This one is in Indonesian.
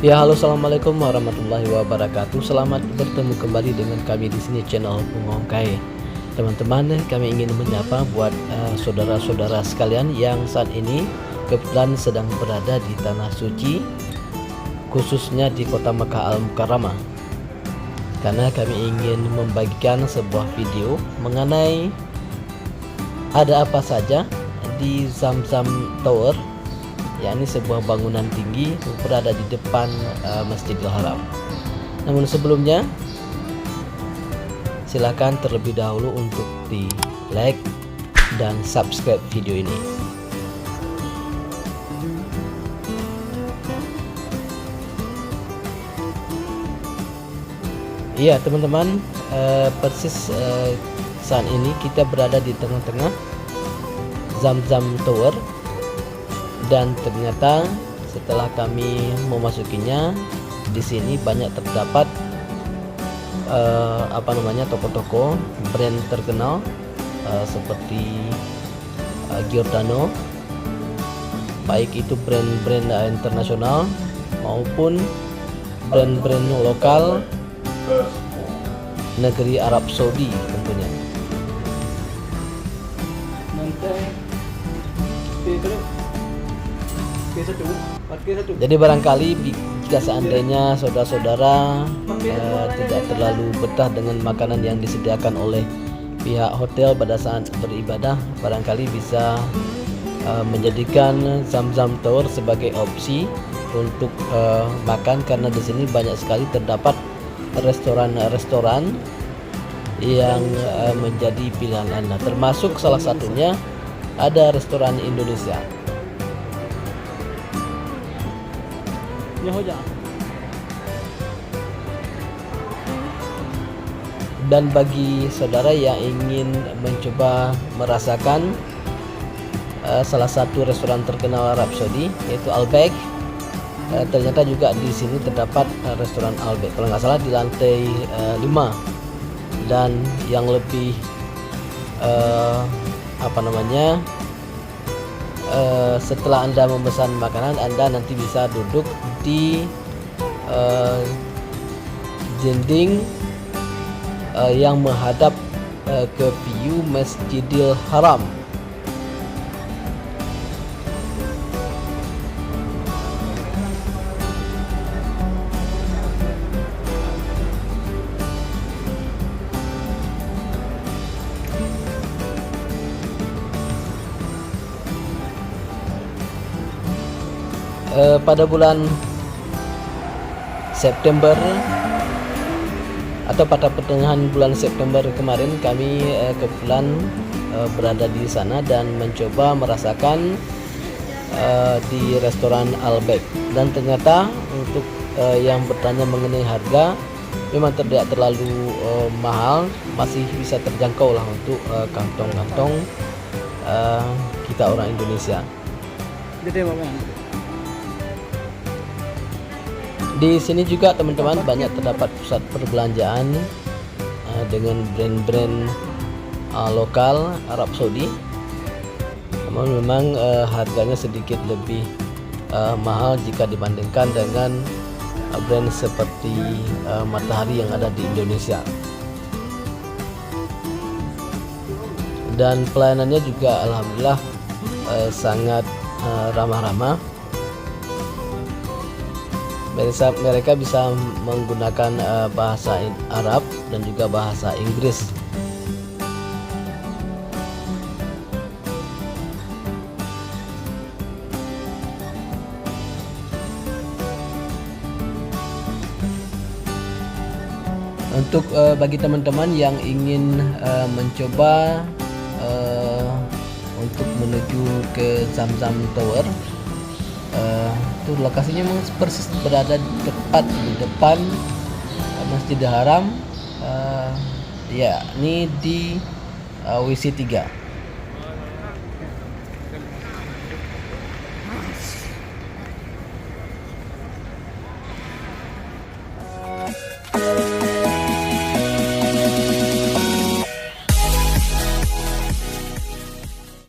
Ya, halo, assalamualaikum warahmatullahi wabarakatuh. Selamat bertemu kembali dengan kami di sini channel Pengongkai. Teman-teman, kami ingin menyapa buat saudara-saudara sekalian yang saat ini kebetulan sedang berada di tanah suci, khususnya di kota Makkah Al-Mukarramah. Karena kami ingin membagikan sebuah video mengenai ada apa saja di Zamzam Tower, yakni sebuah bangunan tinggi berada di depan Masjidil Haram. Namun sebelumnya, silakan terlebih dahulu untuk di like dan subscribe video ini. Iya teman-teman, persis saat ini kita berada di tengah-tengah Zamzam Tower. Dan ternyata setelah kami memasukinya, di sini banyak terdapat toko-toko brand terkenal seperti Giordano, baik itu brand-brand internasional maupun brand-brand lokal negeri Arab Saudi tentunya. Jadi barangkali jika seandainya saudara-saudara tidak terlalu betah dengan makanan yang disediakan oleh pihak hotel pada saat beribadah, barangkali bisa menjadikan Zamzam Tower sebagai opsi untuk makan, karena di sini banyak sekali terdapat restoran-restoran yang menjadi pilihan Anda, termasuk salah satunya ada restoran Indonesia. Dan bagi saudara yang ingin mencoba merasakan salah satu restoran terkenal Arab Saudi, yaitu Al-Baik, ternyata juga di sini terdapat restoran Al-Baik, kalau nggak salah di lantai 5. Dan yang lebih setelah Anda memesan makanan, Anda nanti bisa duduk di dinding yang menghadap ke view Masjidil Haram. Pada bulan September atau pada pertengahan bulan September kemarin, kami kebetulan berada di sana dan mencoba merasakan di restoran Al-Baik. Dan ternyata untuk yang bertanya mengenai harga, memang tidak terlalu mahal, masih bisa terjangkau lah untuk kantong-kantong kita orang Indonesia. Di sini juga teman-teman banyak terdapat pusat perbelanjaan dengan brand-brand lokal Arab Saudi. Namun memang harganya sedikit lebih mahal jika dibandingkan dengan brand seperti Matahari yang ada di Indonesia. Dan pelayanannya juga alhamdulillah sangat ramah-ramah. Mereka bisa menggunakan bahasa Arab dan juga bahasa Inggris. Untuk bagi teman-teman yang ingin mencoba untuk menuju ke Zamzam Tower, itu lokasinya persis berada tepat di depan Masjidil Haram, ini di WC 3.